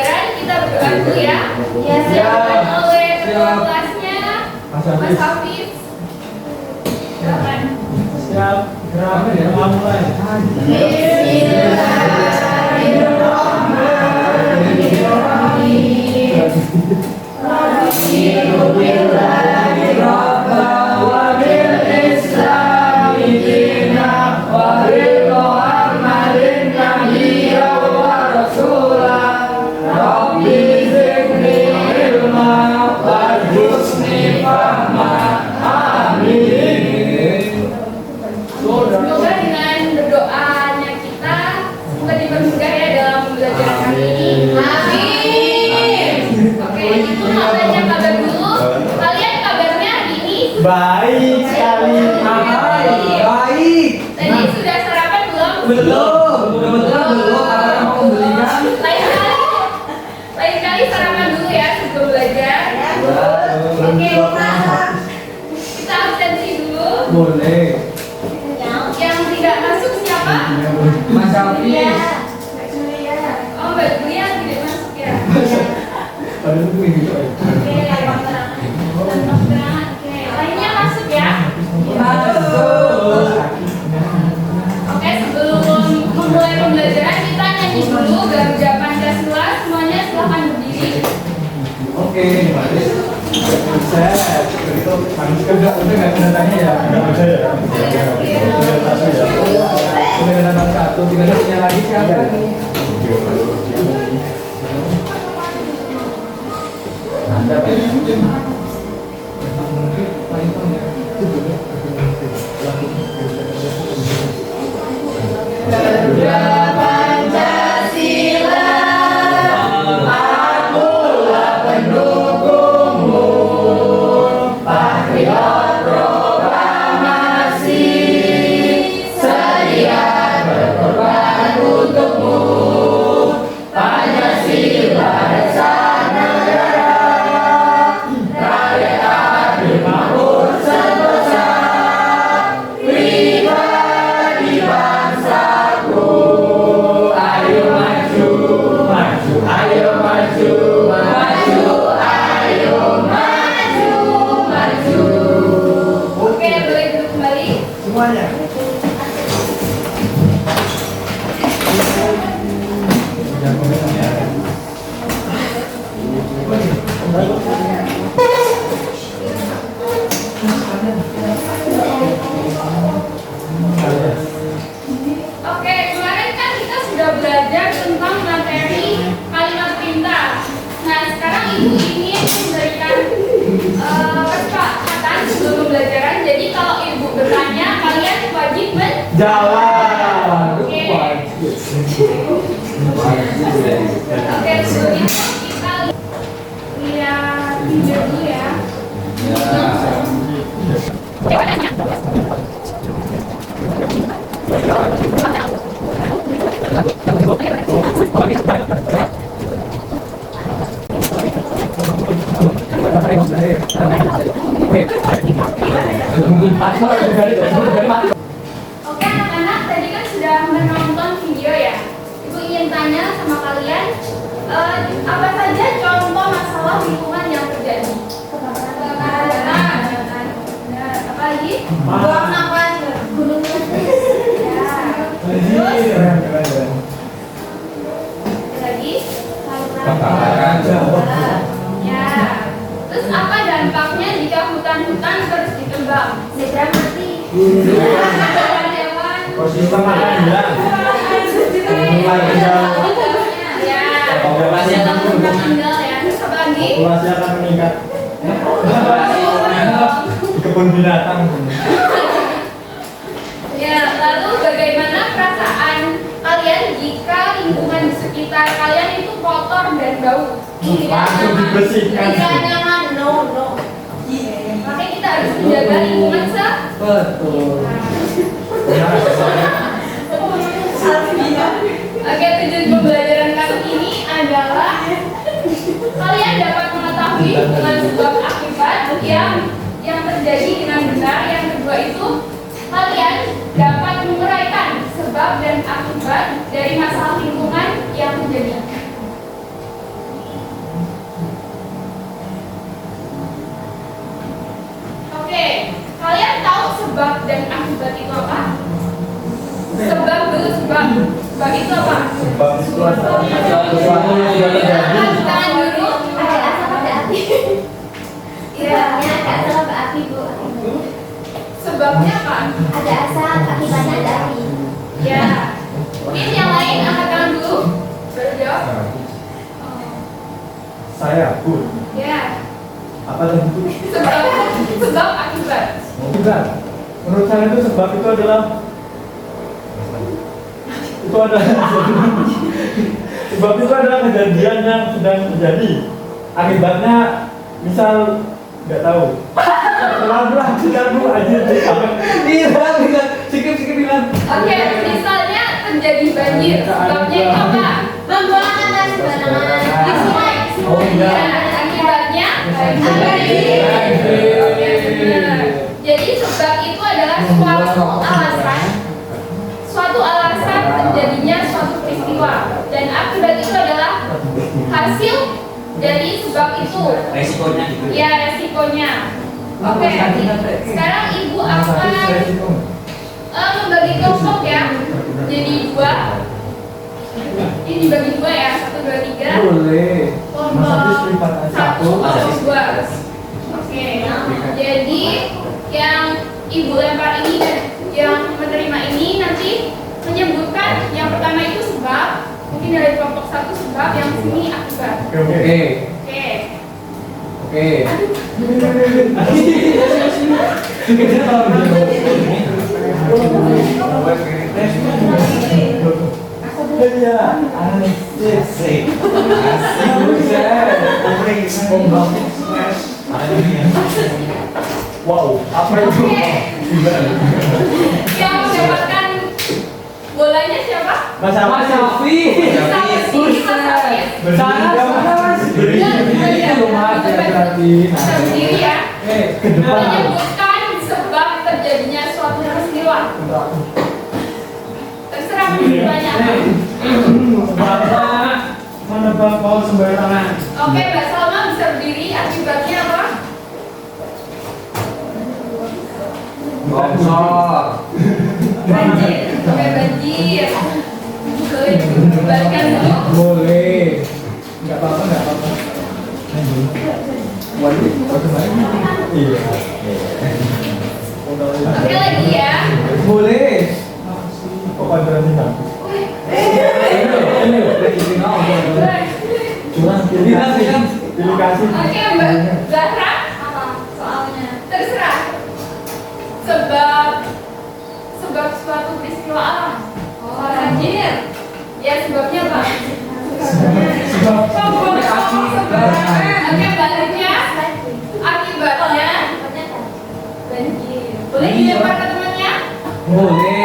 pembelajaran kita berdoa dulu ya. Ya, silakan oleh ketua kelasnya, Mas Hafiz. Silakan. Siap, gerak ya, mulai. Semoga dengan berdoanya kita semoga dipermudah ya dalam pembelajaran kali ini. Amin. Oke, itu mau baca kabar dulu. Kalian kabarnya hari ini? Baik sekali. Baik. Tadi sudah sarapan belum? Belum. Kebetulan belum. Karena mau belikan. Lain kali sarapan dulu ya sebelum belajar. Oke, kita absensi dulu. Boleh. Yang tidak masuk siapa? Mas Hafiz. Oh, Mbak Julia tidak masuk ya. Ada tuh gitu. Oke, lainnya masuk ya. Masuk. Oke, sebelum memulai pembelajaran kita nyanyi dulu Garuda Pancasila. Semuanya silahkan berdiri. Oke, saya itu harus kerja udah nggak ada tanya ya, nggak ada ya. Udah ada satu, tinggal punya lagi siapa nih? Ada apa ya? Garuda Pancasila, akulah pendukungmu, patriot proklamasi, sedia berkorban untukmu, Pancasila dasar negara, rakyat adil makmur sentosa, pribadi bangsaku, ayo maju, maju, ayo maju, maju, ayo maju, maju. Oke, boleh duduk kembali. Semuanya. Oke, kemarin kan kita sudah belajar tentang materi kalimat perintah. Nah, sekarang Ibu ingin memberikan kesepakatan sebelum pembelajaran. Jadi kalau Ibu bertanya, kalian wajib Jawab. Oke. Oke, sebelumnya kita lihat video dulu ya. Oke anak-anak, tadi kan sudah menonton video ya. Ibu ingin tanya sama kalian, apa saja contoh masalah lingkungan yang terjadi? Kebakaran, apa lagi? Buang nafas, gunung meletus. Ya. Terus lagi? Kebakaran. Ya. Terus apa dampaknya jika hutan-hutan terus ditebang? Segera mati. Hewan-hewan. Ekosistem akan hilang. Ya. Tempat tinggal ya. Terus apa lagi? Populasi akan meningkat. Di kebun binatang. Ya, lalu bagaimana perasaan kalian jika lingkungan di sekitar kalian itu kotor dan bau? Langsung dibersihkan. Tidak nyaman, no. Makanya kita harus menjaga lingkungan Betul. Oke, tujuan pembelajaran kali ini adalah kalian dapat mengetahui hubungan sebab akibat yang terjadi dengan benar. Yang kedua itu kalian dapat menguraikan sebab dan akibat dari masalah lingkungan yang terjadi. sebab. Sebab itu apa? Sebab itu adalah sesuatu yang sudah terjadi. Tangan dulu. Ada asap ada api. Sebabnya ada asap ada api bu. Sebabnya apa? Ada asap akibatnya ada api. Ya. Mungkin yang lain angkat tangan dulu. Baru jawab. Saya, Bu. Ya. Apa tadi, Bu? Sebab akibat. Bukan. Menurut saya itu sebab itu adalah sebab itu adalah kejadian yang sedang terjadi. Akibatnya misal nggak tahu. Pelan-pelan tidak Bu aja. Iya, sikit bilang. Oke, misalnya terjadi banjir. Sebabnya itu apa? Pembuangan sembarangan. Oh iya. Akibatnya Banjir. Oke, benar. Jadi sebab itu adalah suatu alasan terjadinya suatu peristiwa, dan akibat itu adalah hasil dari sebab itu. Resikonya gitu. Ya, resikonya. Oke, sekarang ibu akan membagi kelompok ya. Jadi dua. Ini dibagi dua ya, 1, 2, 3. Boleh. Kelompok 1, Satu. kelompok 2. Oke, jadi yang ibu lempar ini dan yang menerima ini nanti menyebutkan yang pertama itu sebab, mungkin dari kelompok 1 sebab, yang sini akibat. Oke. Oke. Iya, asik. Wow, apa itu? Oke. Yang mendapatkan bolanya siapa? Mas Safi. Sendiri ya. Ke depan. Menyebutkan sebab terjadinya suatu peristiwa. Terserah banyak apa. Bapak menebak pohon sembarangan. Oke, Mbak Salma bisa berdiri. Akibatnya apa? Longsor. Banjir. Oke, banjir. Boleh dikembalikan dulu. Boleh. Enggak apa-apa. Waduh, iya. Oke, lagi ya. Boleh. Kok padaran tidak? Ini curang pilih kasih. Oke, Mbak Zahra. Apa soalnya? Terserah. Sebab suatu peristiwa alam. Banjir. Ya, sebabnya apa? Oke, baliknya. Akibatnya banjir. Boleh dilempar ke temannya? Boleh.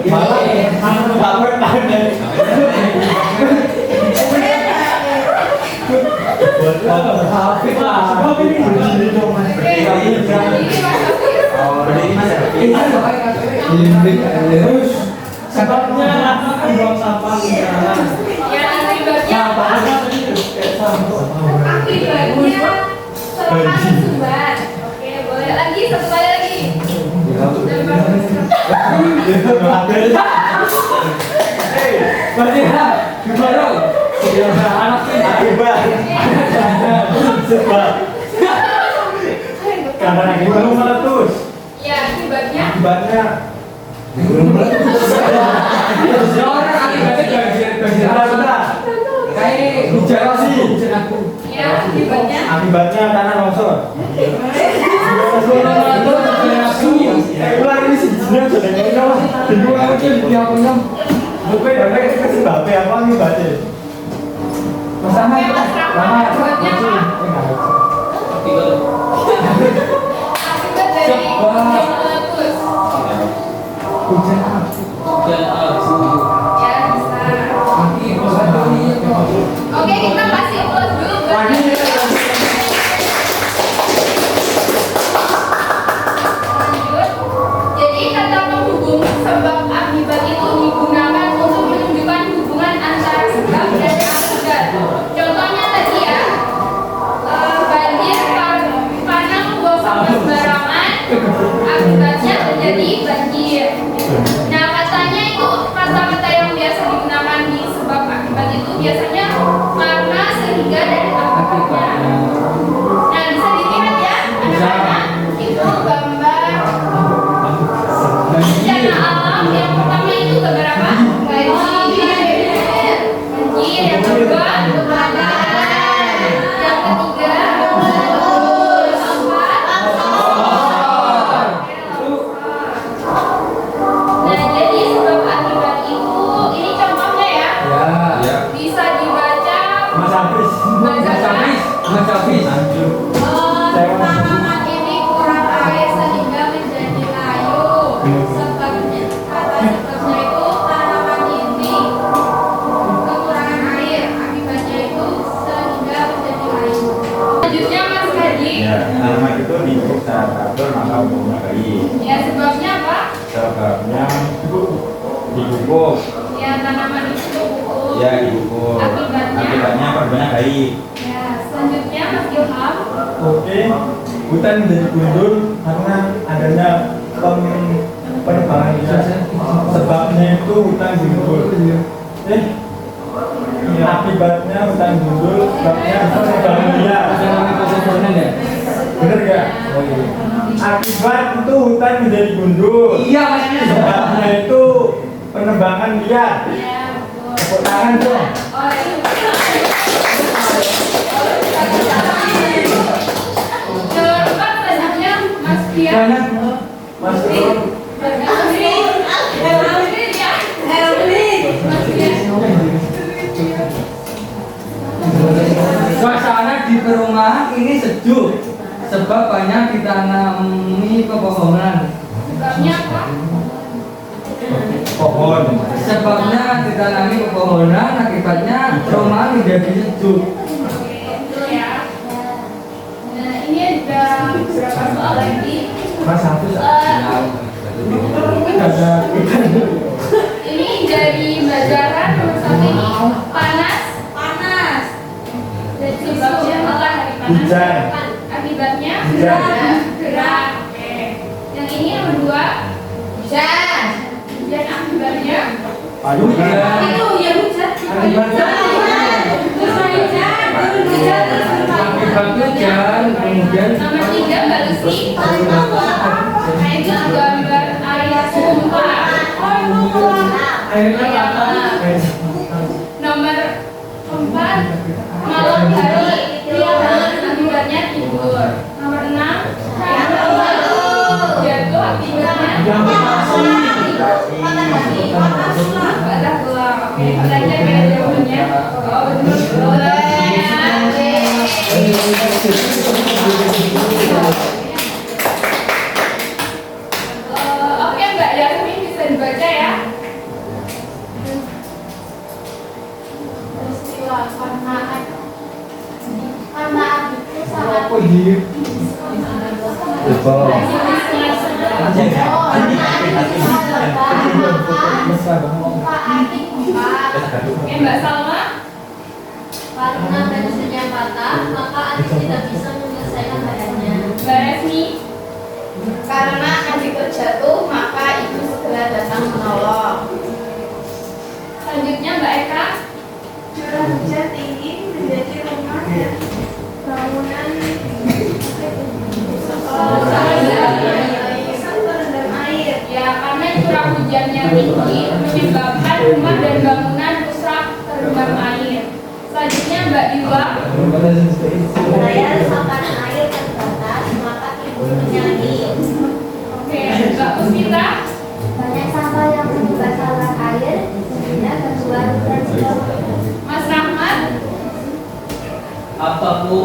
Malah sebabnya buang sampah Ya, akibatnya apa? Akibatnya serangan sumbat. Oke, boleh lagi, satu kali lagi. karena belum meletus. Ya, akibatnya Belum meletus. ya, akibatnya Tanah longsor. Ulang ini sejenak sudah nyolong. Bingung aku tuh dia punya. Bukan ada kasih bape apa nih baca. Sama Oke, Mas Rahman, akibatnya apa? Akibat dari yang meletus. Ya, bisa. Oke, kita kasih plus dulu buat lanjut. Jadi kata penghubung sebab akibat itu digunakan untuk menunjukkan hubungan antara sebab dan akibat. Contohnya tadi ya, banjir karena membuang sampah sembarangan, itu biasanya karena sehingga dari akibatnya. Nah, bisa dilihat ya, anak-anak itu gambar bencana alam. Yang pertama itu gambar apa? Banjir. Yang kedua kebakaran. Yang ketiga nah, jadi sebab akibat itu, ini contohnya ya. Ya. Bisa dibaca Mas Hafiz. Mas Hafiz. tanaman ini kurang air sehingga menjadi layu. Sebabnya itu tanaman ini kekurangan air. Akibatnya itu sehingga menjadi layu. Selanjutnya Mas Hadi. Ya, nama itu dipupuk saat kabel maka umumnya baik. Ya, sebabnya apa? Sebabnya dipupuk. Ya, tanaman itu pupuk. Ya, dipupuk. Akibatnya perbanyak baik. Ya, selanjutnya Mas Ilham. Oke, hutan menjadi gundul karena adanya penebangan liar. Sebabnya itu hutan gundul. Akibatnya hutan gundul, sebabnya penebangan liar. Bener gak? Akibat itu hutan menjadi gundul. Iya, Mas. Sebabnya itu penebangan liar. Ya, betul. Tepuk tangan dong. Oh, itu. Keempat selanjutnya Mas Pia. Banyak. Mas Ron. Suasana di perumahan ini sejuk sebab banyak ditanami pepohonan. Sebabnya apa? Pohon. Sebabnya ditanami pepohonan, akibatnya perumahan menjadi sejuk. Betul ya. Nah, ini ada beberapa soal lagi. Mas Hafiz. Eh, Ada Ini dari pelajaran nomor 1 ini panas. Dan sebabnya apa dari panas? Hujan. Akibatnya Hujan. gerah. Oke. Yang ini nomor 2 hujan. Hujan akibatnya payungan. itu ya hujan. Akibatnya Akibatnya hujan, kemudian Nomor 3 Mbak Lucy. Nah, itu gambar air tumpah. Airnya apa? Nomor 4 malam hari akibatnya tidur. Nomor 6 jatuh akibatnya patah tulang. Oke, kita cek ya jawabannya. Oh, betul. Oke, Mbak Yasmin bisa dibaca ya. Peristiwa karena itu sangat apa ini? Oke, Mbak Salma. karena tensinya patah, maka adik tidak bisa menyelesaikan badannya. Mbak Resmi. Karena adik terjatuh, maka ibu segera datang menolong. Selanjutnya Mbak Eka. Curah hujan tinggi menjadi rumah dan bangunan terendam air. Ya, karena curah hujannya tinggi menyebabkan rumah dan bangunan rusak terendam air. Selanjutnya Mbak Diwa. Saya resapan air terbatas, maka ibu menyanyi. Oke, Mbak Puspita. Banyak sampah yang menyebabkan saluran air, sehingga keluar dan Mas Rahmat. Apa Bu?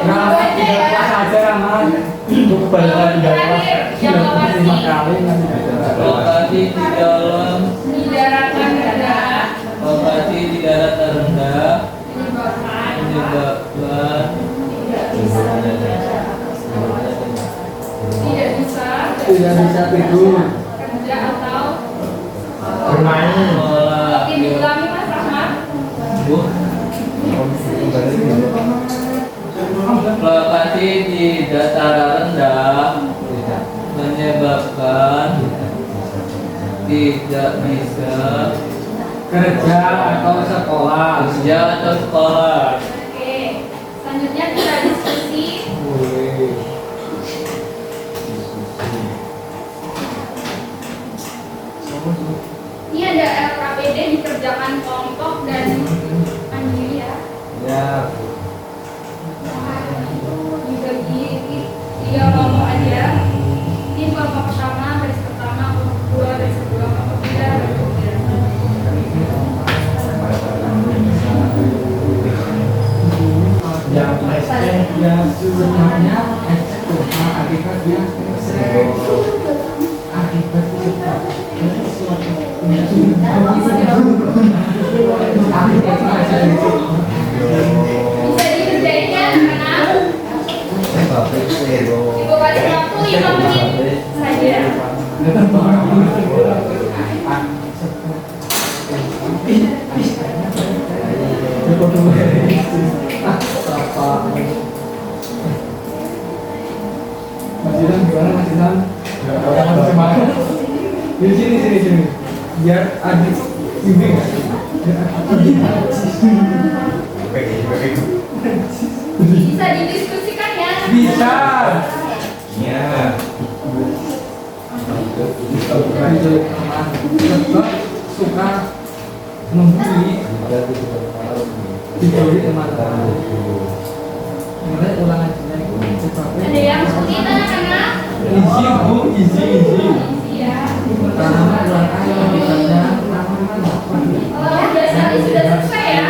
Nah, aja Rahmat. Itu kebanyakan di dalam. Terakhir, yang lokasi. 5 kali nanti ada. Lokasi di dalam, Di daratan rendah lokasi di darat terendah menyebabkan menyebabkan tidak bisa tidak bisa tidur, kerja atau Bermain. sekolah. Oke, diulangi Mas Rahmat. Bu, lokasi di dataran rendah menyebabkan tidak bisa Kerja atau sekolah. Kerja atau sekolah. Oke. Selanjutnya kita diskusi. Boleh. Ini ada LKPD dikerjakan kelompok dan mandiri ya. Ya. Dibagi 3 kelompok aja. Ini kelompok pertama, baris pertama, kelompok kedua, baris kedua, kelompok ketiga, baris ketiga. Yang yang sebenarnya akibatnya Bisa dikerjain ya anak-anak? Ibu kasih waktu 5 menit saja. Masinan gimana masinan? Semangat. Di sini. Biar adik bimbing. Bisa didiskusikan ya. Bisa. Suka membuli dibully teman-teman. Gimana ulangan Ada yang sulit anak-anak? Easy bu, easy. Iya. Pertama ulangan yang lebihnya Oh, sudah selesai ya?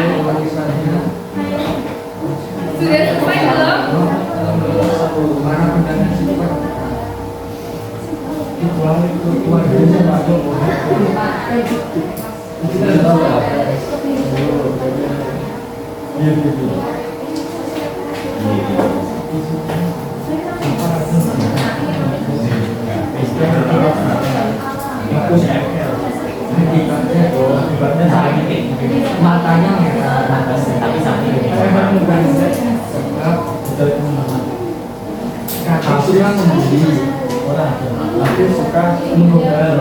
Sudah selesai belum? para pendangan sifat itu keluarganya bagus. Kita tahu lah. Iya. Matanya merah, tapi sakit. Tapi yang membeli orang, tapi suka menggobal.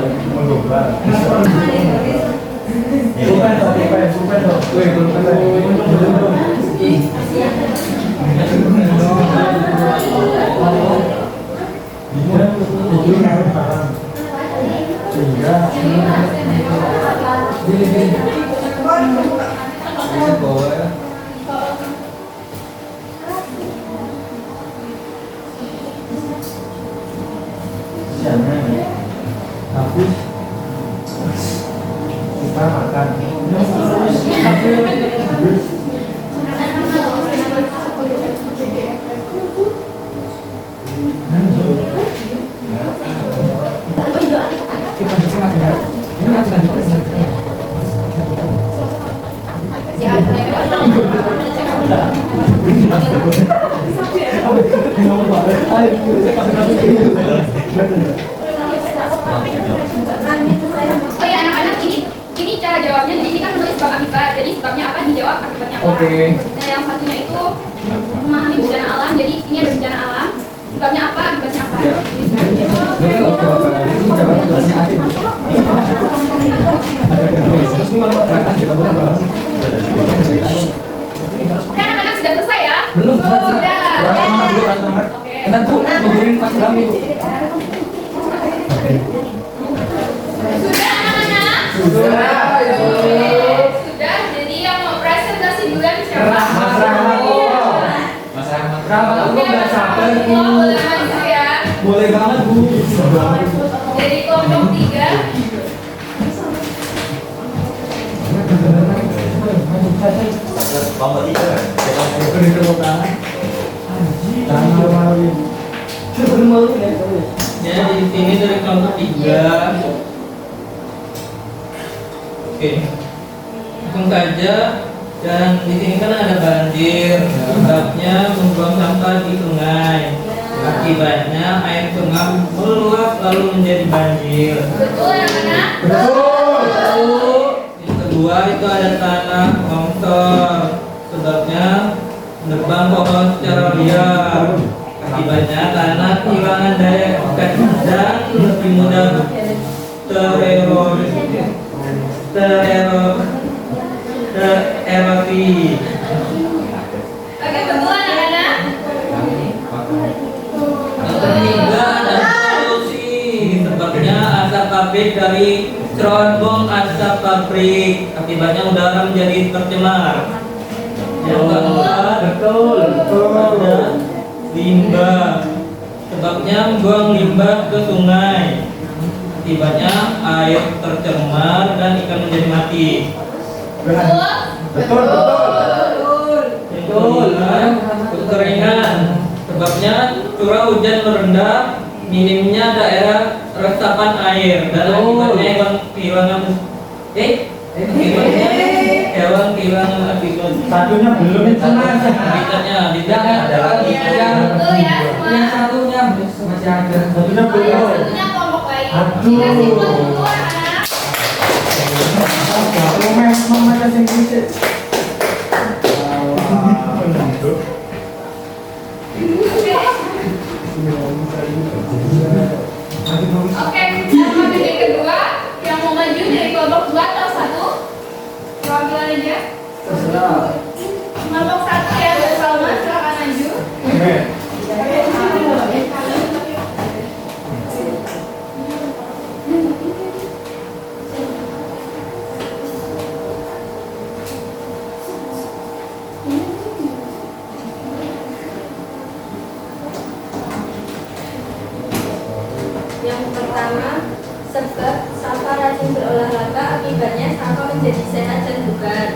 Tapi kita makan. Oh ya anak-anak, ini cara jawabnya. Jadi ini kan menulis sebab akibat. Jadi sebabnya apa dijawab, akibatnya apa. Oke. Nah yang satunya itu memahami bencana alam. Jadi ini ada bencana alam. Sebabnya apa, akibatnya apa. Oke anak-anak sudah selesai ya? Belum. Sudah. Oke. Nanti ngobrolin pas kami. Sudah anak-anak? Sudah. Sudah. Jadi yang mau presentasi duluan siapa? Mas Rahmat, aku nggak sabar Bu. Semua boleh maju ya. Boleh banget Bu. Dari kelompok 3. Ya, di sini dari kelompok 3. Oke. Langsung saja. Dan di sini kan ada banjir. Sebabnya membuang sampah di sungai. Akibatnya air sungai meluap lalu menjadi banjir. Betul anak-anak? Yang kedua itu ada tanah longsor. Sebabnya menebang pohon secara liar. Akibatnya tanah kehilangan daya ikat dan lebih mudah tererosi. tererosi. Oke, betul anak-anak. Yang ketiga ada polusi, sebabnya asap pabrik dari cerobong asap pabrik, akibatnya udara menjadi tercemar. Yang keempat, Betul. ada limbah, sebabnya membuang limbah ke sungai, akibatnya air tercemar dan ikan menjadi mati. Betul. Betul. Yang kelima, kekeringan, sebabnya curah hujan merendah, minimnya daerah resapan air dan akibatnya hewan kehilangan habitat. Satunya belum itu mas. Habitatnya ada lagi. Betul ya semua. Yang satunya masih ada. Satunya Yang belum. satunya kelompok lain. Aduh. Dikasih buat dulu anak. Kalau memang mereka sing bisa. Oke, sama titik kedua yang mau maju dari kelompok 2 atau 1? Perwakilan aja. Kelompok 1 ya, Salma silakan maju. Yang pertama, sebab sampah rajin berolahraga akibatnya sampah menjadi sehat dan bugar.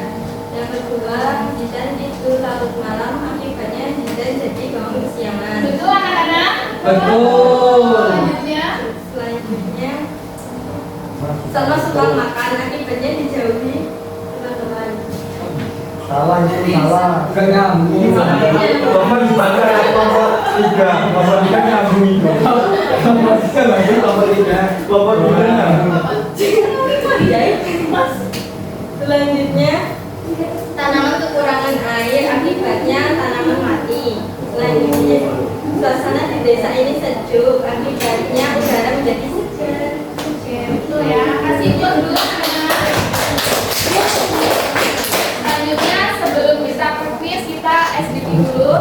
Yang kedua, Jidan tidur larut malam akibatnya Jidan jadi bangun kesiangan. Betul anak-anak? Betul. Selanjutnya, Salma suka makan akibatnya dijauhi teman-teman. Salah itu salah. Gak nyambung. Nomor dibaca nomor 3. Nomor 3 nyambung itu. Nomor 3 lagi nomor 3. Nomor 3 nyambung. Selanjutnya, tanaman kekurangan air akibatnya tanaman mati. Selanjutnya, suasana di desa ini sejuk akibatnya udara menjadi segar. Oke, betul ya. Kasih buat dulu anak-anak. Selanjutnya sebelum kita ke quiz kita SDP dulu.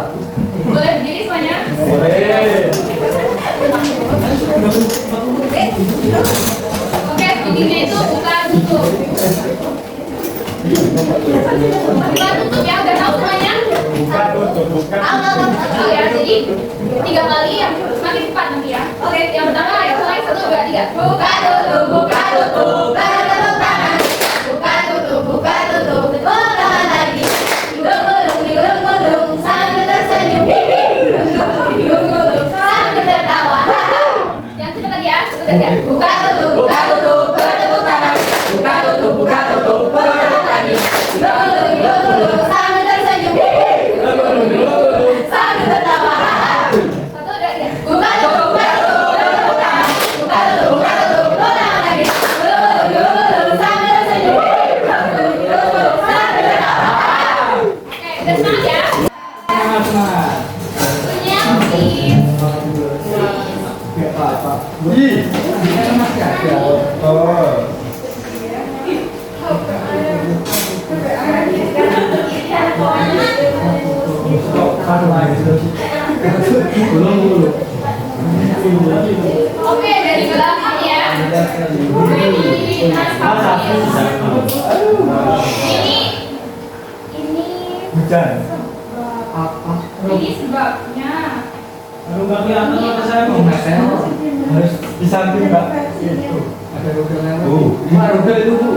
Boleh berdiri semuanya? Boleh. Oke, SDP-nya itu buka tutup. Buka tutup ya, udah tahu semuanya? Buka tutup, buka. Tahu ya, jadi 3 kali ya, semakin cepat nanti ya. Oke, yang pertama ya, mulai 1, 2, 3. Buka tutup, buka tutup, tepuk tangan. Buka tutup, buka tutup, tepuk tangan lagi. Gulung, sambil tersenyum. Gulung, sambil tertawa. Yang cepat lagi ya, cepat lagi ya. Buka tutup, bertepuk tangan. Buka tutup, bertepuk lagi. Gulung, sambil tersenyum. Sambil tertawa. 1, 2, 3. Buka tutup, bertepuk tangan. Buka tutup, tepuk tangan lagi. Gulung, sambil tersenyum. Gulung, sambil tertawa. Oke, udah semangat ya. Waktunya quiz. Gak apa-apa. Ih. Masih ada. Oh. Satu lagi terus. Belum dulu. Oke, dari belakang ya. Ini Mas Fahmi. Ini Hujan. Apa? ini sebabnya. Aduh, nggak kelihatan mata saya Oh, kok. nggak tahu. Harus di samping Mbak. Itu. Ada Google lewat. Rubel itu Bu.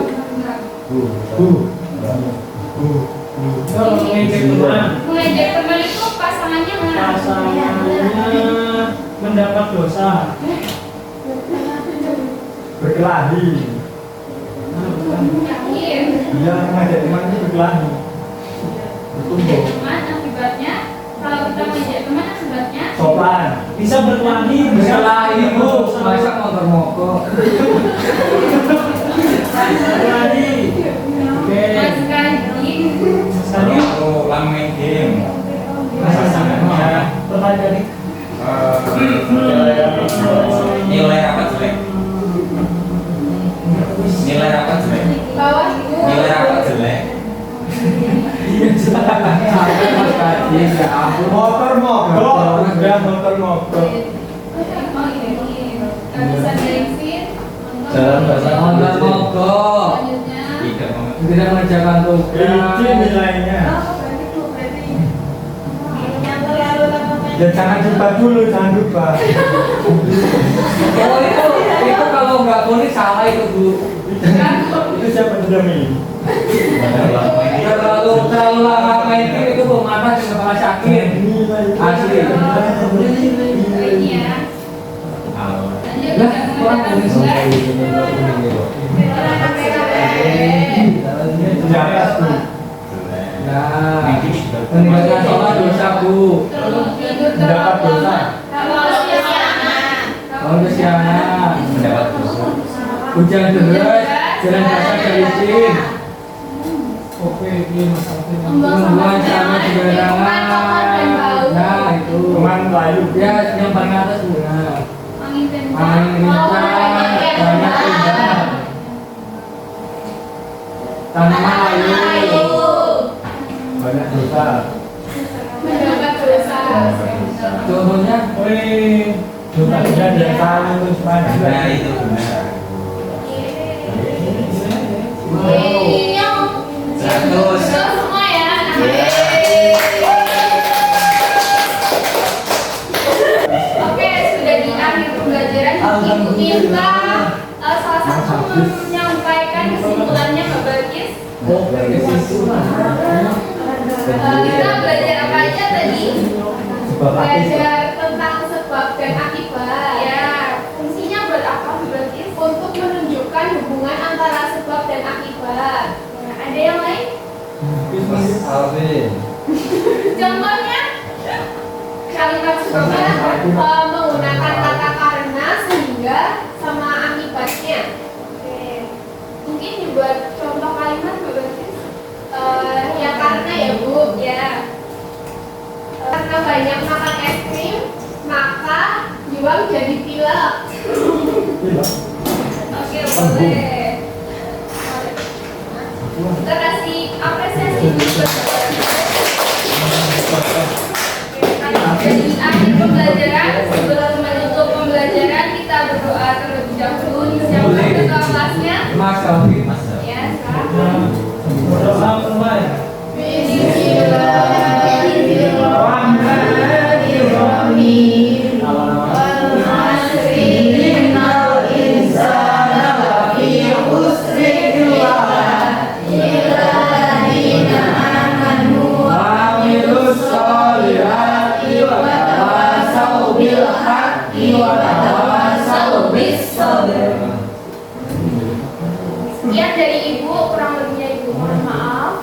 Kalau mengejek teman, Mengejek teman itu pasangannya mana? pasangannya mendapat dosa. Berkelahi. Yakin. Dia mengajak teman itu berkelahi. Mengejek teman akibatnya. Kalau kita mengejek teman akibatnya. Sopan. Bisa berkelahi, bisa Berkelahi Bu, masa motor mogok. berkelahi. Oke. Mas Kadi. Tadi Kalau main game, pasangannya pertanyaan ini. nilai apa jelek? Nilai apa jelek? Bawa Sampai Mas Kaji, ya ampun. Motor mogok, udah motor mogok. Oh ini. Kehabisan bensin. Jalan bahasa Motor mogok. Selanjutnya. Tidak mengerjakan tugas. Ini nilainya. Yang terlalu lama Ya jangan lupa dulu, jangan lupa. Oh itu kalau nggak boleh salah itu Bu. Itu siapa Demi? Terlalu lama main game itu pemanasan dan kepala sakit. Asli. Ini ya. Lanjut Lah, kita kurang mengerjakan ini. tugas. Di atas tuh. Nah, meninggalkan sholat dosa Bu. Terus tidur Mendapat dosa. Kalau kesiangan. Kalau kesiangan, hujan deras, jalan basah kelicin. Oke, ini masalahnya. Membuang sama sembarangan. Nah itu. Teman layu. Ya, yang paling atas Bu. Nah, Angin kencang. angin kencang, banyak indah. Tanaman layu. Banyak dosa. Mendapat dosa. Contohnya, Wih, dosanya dia salah terus banyak. Nah itu benar. Iya. Terus. Semua ya. Oke, sudah di akhir pembelajaran. Ibu minta salah satu menyampaikan kesimpulannya Mbak Balkis. oke, kesimpulan. Kita belajar apa aja tadi? Sebab hati. Belajar tentang sebab dan akibat. Ya, fungsinya buat apa Mbak Balkis? Untuk menunjukkan hubungan antara sebab dan akibat. Nah, ada yang lain? Alvin. Contohnya kalimat sebabnya menggunakan kata karena sehingga sama akibatnya. Oke. Mungkin dibuat contoh kalimat Mbak Balkis. Ya karena ya Bu ya. Karena banyak makan es krim maka Juang jadi pilek. Oke boleh. Kita kasih apresiasi dulu. Jadi akhir pembelajaran, sebelum menutup pembelajaran kita berdoa terlebih dahulu. Siapa ketua kelasnya? Mas Alvin. Ya, silakan. Dosa terbaik. Amilus solihati wa tawasau bil haqqi wa tawasau bis sabr. Sekian dari Ibu, kurang lebihnya Ibu mohon maaf.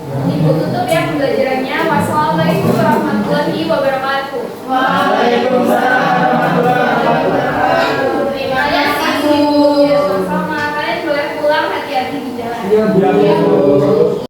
Ibu tutup ya pembelajarannya. Wassalamualaikum warahmatullahi wabarakatuh. Waalaikumsalam warahmatullahi wabarakatuh. Terima kasih Bu. Ya, sama-sama. Kalian boleh pulang, hati-hati di jalan. Iya, Bu.